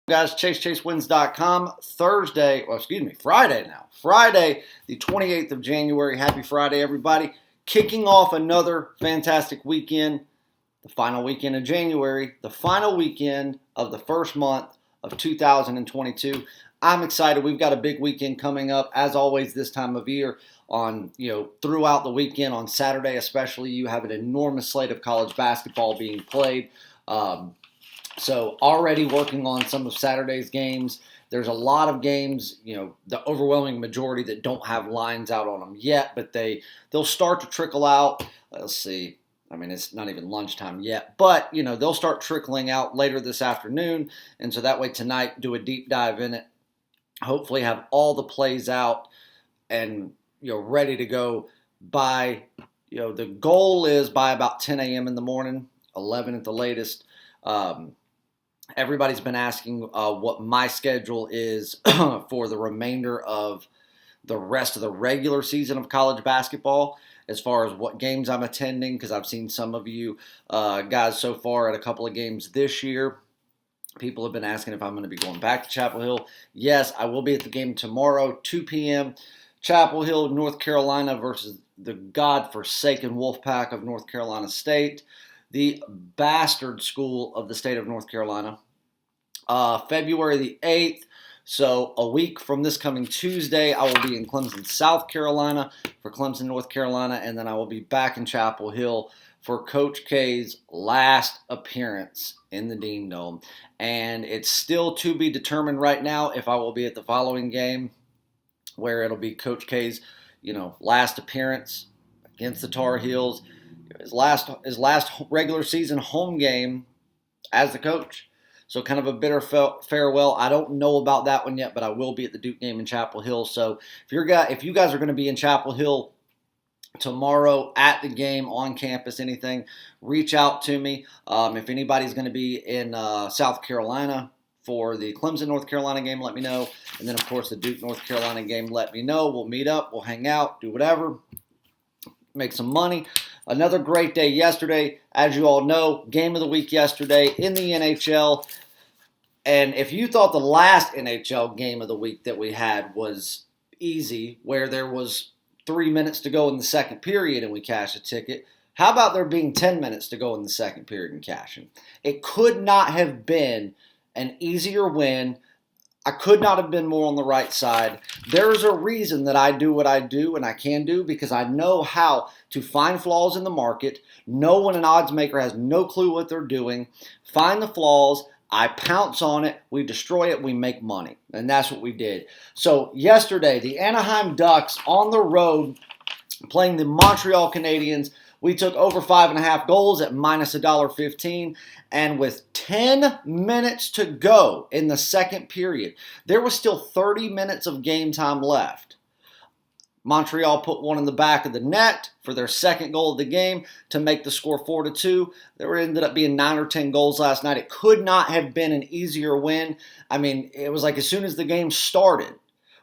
Guys, ChaseWins.com. Friday now. Friday, the 28th of January. Happy Friday, everybody. Kicking off another fantastic weekend. The final weekend of January. The final weekend of the first month of 2022. I'm excited. We've got a big weekend coming up, as always, this time of year. Throughout the weekend, on Saturday especially, you have an enormous slate of college basketball being played. So already working on some of Saturday's games. There's a lot of games, the overwhelming majority that don't have lines out on them yet, but they'll start to trickle out. Let's see. I mean, it's not even lunchtime yet, but, they'll start trickling out later this afternoon. And so that way tonight, do a deep dive in it. Hopefully have all the plays out and, ready to go by, the goal is by about 10 a.m. in the morning, 11 at the latest. Everybody's been asking what my schedule is for the remainder of the rest of the regular season of college basketball, as far as what games I'm attending, because I've seen some of you guys so far at a couple of games this year. People have been asking if I'm going to be going back to Chapel Hill. Yes, I will be at the game tomorrow, 2 p.m. Chapel Hill, North Carolina versus the godforsaken Wolfpack of North Carolina State, the bastard school of the state of North Carolina. February the 8th, so a week from this coming Tuesday, I will be in Clemson, South Carolina for Clemson, North Carolina, and then I will be back in Chapel Hill for Coach K's last appearance in the Dean Dome. And it's still to be determined right now if I will be at the following game, where it'll be Coach K's, last appearance against the Tar Heels, his last regular season home game as the coach. So kind of a bitter farewell. I don't know about that one yet, but I will be at the Duke game in Chapel Hill. So if you guys are going to be in Chapel Hill tomorrow at the game, on campus, anything, reach out to me. If anybody's going to be in South Carolina for the Clemson, North Carolina game, let me know. And then, of course, the Duke, North Carolina game, let me know. We'll meet up. We'll hang out, do whatever, make some money. Another great day yesterday. As you all know, game of the week yesterday in the NHL. And if you thought the last NHL game of the week that we had was easy, where there was 3 minutes to go in the second period and we cashed a ticket, how about there being 10 minutes to go in the second period and cashing? It could not have been an easier win. I could not have been more on the right side. There's a reason that I do what I do and I can do, because I know how to find flaws in the market, know when an odds maker has no clue what they're doing, find the flaws, I pounce on it, we destroy it, we make money. And that's what we did. So yesterday, the Anaheim Ducks on the road playing the Montreal Canadiens. We took over 5.5 goals at minus $1.15. And with 10 minutes to go in the second period, there was still 30 minutes of game time left. Montreal put one in the back of the net for their second goal of the game to make the score 4-2. There ended up being 9 or 10 goals last night. It could not have been an easier win. I mean, it was like as soon as the game started,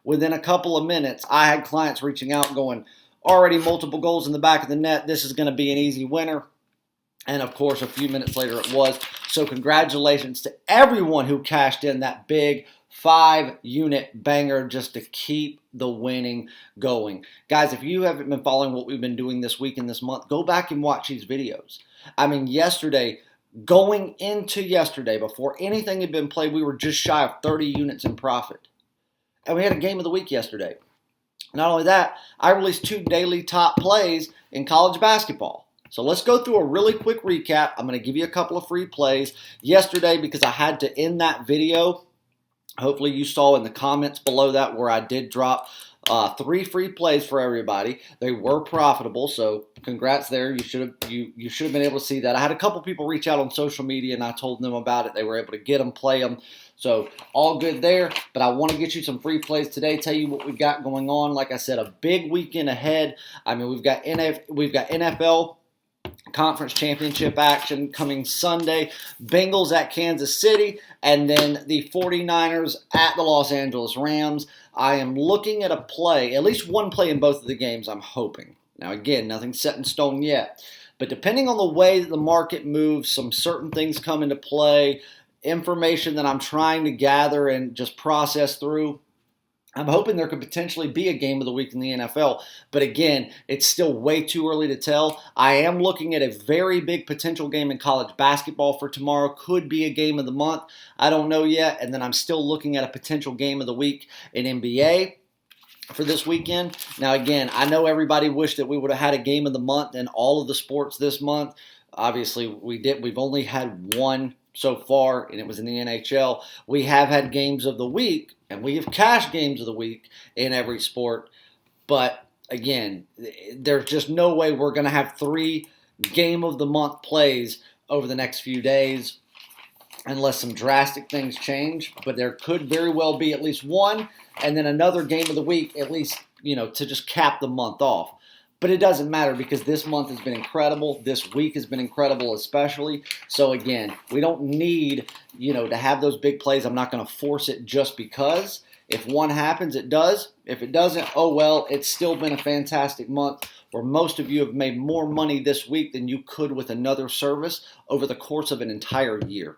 within a couple of minutes, I had clients reaching out going, already multiple goals in the back of the net. This is going to be an easy winner. And, of course, a few minutes later it was. So congratulations to everyone who cashed in that big 5-unit banger just to keep the winning going. Guys, if you haven't been following what we've been doing this week and this month, go back and watch these videos. I mean, going into yesterday, before anything had been played, we were just shy of 30 units in profit. And we had a game of the week yesterday. Not only that, I released 2 daily top plays in college basketball. So let's go through a really quick recap. I'm going to give you a couple of free plays. Yesterday, because I had to end that video, hopefully you saw in the comments below that where I did drop 3 free plays for everybody. They were profitable, so congrats there. You should have been able to see that. I had a couple people reach out on social media, and I told them about it. They were able to get them, play them. So all good there, but I want to get you some free plays today, tell you what we've got going on. Like I said, a big weekend ahead. I mean, we've got NFL Conference Championship action coming Sunday. Bengals at Kansas City, and then the 49ers at the Los Angeles Rams. I am looking at a play, at least one play in both of the games, I'm hoping. Now, again, nothing's set in stone yet. But depending on the way that the market moves, some certain things come into play. information that I'm trying to gather and just process through. I'm hoping there could potentially be a game of the week in the NFL. But again, it's still way too early to tell. I am looking at a very big potential game in college basketball for tomorrow. Could be a game of the month. I don't know yet. And then I'm still looking at a potential game of the week in NBA for this weekend. Now, again, I know everybody wished that we would have had a game of the month in all of the sports this month. Obviously, we did. We've only had one so far, and it was in the NHL. We have had games of the week, and we have cash games of the week in every sport. But again, there's just no way we're going to have 3 game of the month plays over the next few days unless some drastic things change. But there could very well be at least one and then another game of the week, at least, to just cap the month off. But it doesn't matter because this month has been incredible. This week has been incredible especially. So again, we don't need, to have those big plays. I'm not going to force it just because. If one happens, it does. If it doesn't, oh well, it's still been a fantastic month where most of you have made more money this week than you could with another service over the course of an entire year.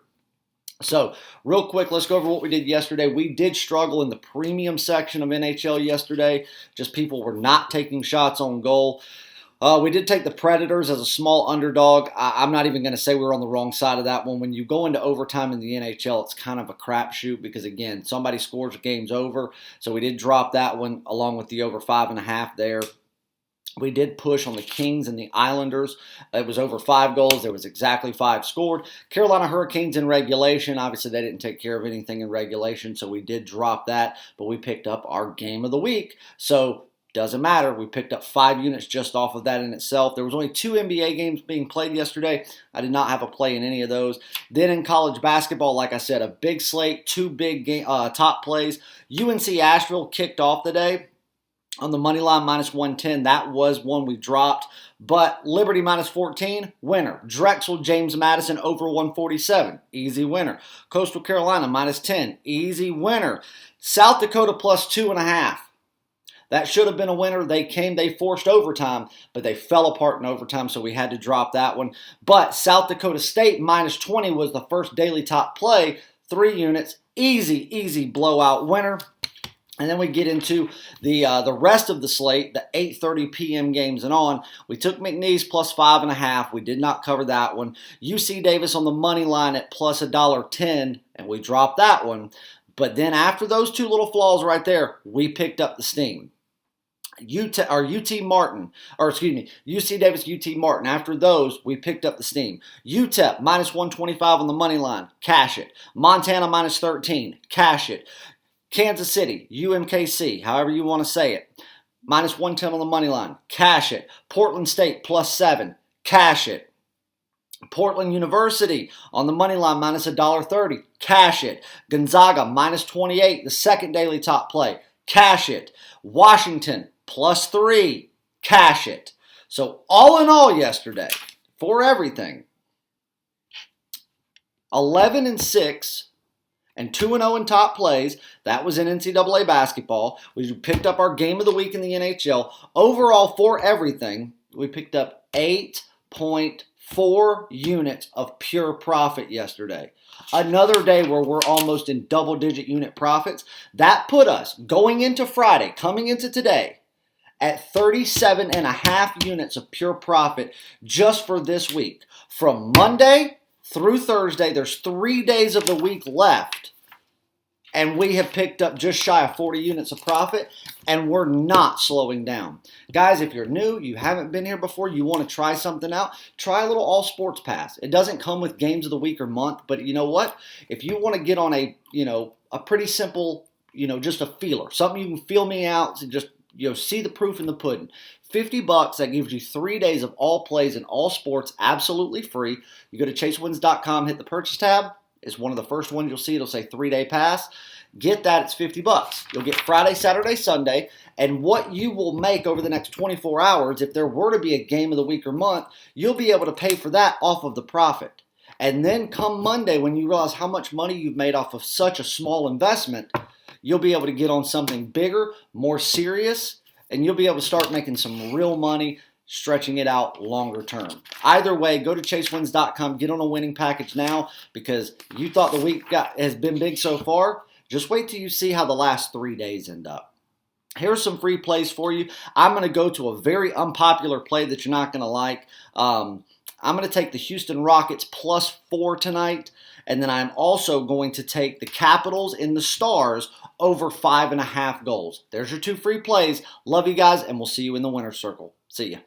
So, real quick, let's go over what we did yesterday. We did struggle in the premium section of NHL yesterday. Just people were not taking shots on goal. We did take the Predators as a small underdog. I'm not even going to say we were on the wrong side of that one. When you go into overtime in the NHL, it's kind of a crapshoot because, again, somebody scores, the game's over. So we did drop that one along with the over 5.5 there. We did push on the Kings and the Islanders. It was over 5 goals. There was exactly 5 scored. Carolina Hurricanes in regulation. Obviously, they didn't take care of anything in regulation, so we did drop that. But we picked up our game of the week. So, doesn't matter. We picked up 5 units just off of that in itself. There was only 2 NBA games being played yesterday. I did not have a play in any of those. Then in college basketball, like I said, a big slate, 2 big top plays. UNC Asheville kicked off the day on the money line, minus 110. That was one we dropped. But Liberty minus 14, winner. Drexel, James Madison over 147, easy winner. Coastal Carolina minus 10, easy winner. South Dakota plus 2.5. That should have been a winner. They forced overtime, but they fell apart in overtime, so we had to drop that one. But South Dakota State minus 20 was the first daily top play. 3 units, easy blowout winner. And then we get into the rest of the slate, the 8:30 p.m. games and on. We took McNeese plus 5.5. We did not cover that one. UC Davis on the money line at plus $1.10, and we dropped that one. But then after those 2 little flaws right there, we picked up the steam. UC Davis, UT Martin. After those, we picked up the steam. UTEP minus 125 on the money line, cash it. Montana minus 13, cash it. Kansas City, UMKC, however you want to say it, minus 110 on the money line, cash it. Portland State plus 7, cash it. Portland University on the money line minus $1.30, cash it. Gonzaga minus 28, the second daily top play, cash it. Washington plus 3, cash it. So all in all yesterday, for everything, 11-6 and 2-0 in top plays. That was in NCAA basketball. We picked up our game of the week in the NHL. Overall, for everything, we picked up 8.4 units of pure profit yesterday. Another day where we're almost in double-digit unit profits. That put us, going into Friday, coming into today, at 37.5 units of pure profit just for this week. From Monday through Thursday, there's 3 days of the week left, and we have picked up just shy of 40 units of profit, and we're not slowing down. Guys, if you're new, you haven't been here before, you want to try something out, try a little All Sports Pass. It doesn't come with games of the week or month, but you know what? If you want to get on a pretty simple, just a feeler, something you can feel me out, so just see the proof in the pudding. $50, that gives you 3 days of all plays in all sports, absolutely free. You go to chasewins.com, hit the purchase tab. It's one of the first ones you'll see. It'll say 3-day pass. Get that. It's $50. You'll get Friday, Saturday, Sunday. And what you will make over the next 24 hours, if there were to be a game of the week or month, you'll be able to pay for that off of the profit. And then come Monday, when you realize how much money you've made off of such a small investment, you'll be able to get on something bigger, more serious, and you'll be able to start making some real money stretching it out longer term. Either way, go to chasewins.com, get on a winning package now, because you thought the week has been big so far. Just wait till you see how the last 3 days end up. Here's some free plays for you. I'm going to go to a very unpopular play that you're not going to like. I'm going to take the Houston Rockets +4 tonight, and then I'm also going to take the Capitals and the Stars over 5.5 goals. There's your 2 free plays. Love you guys, and we'll see you in the winner's circle. See ya.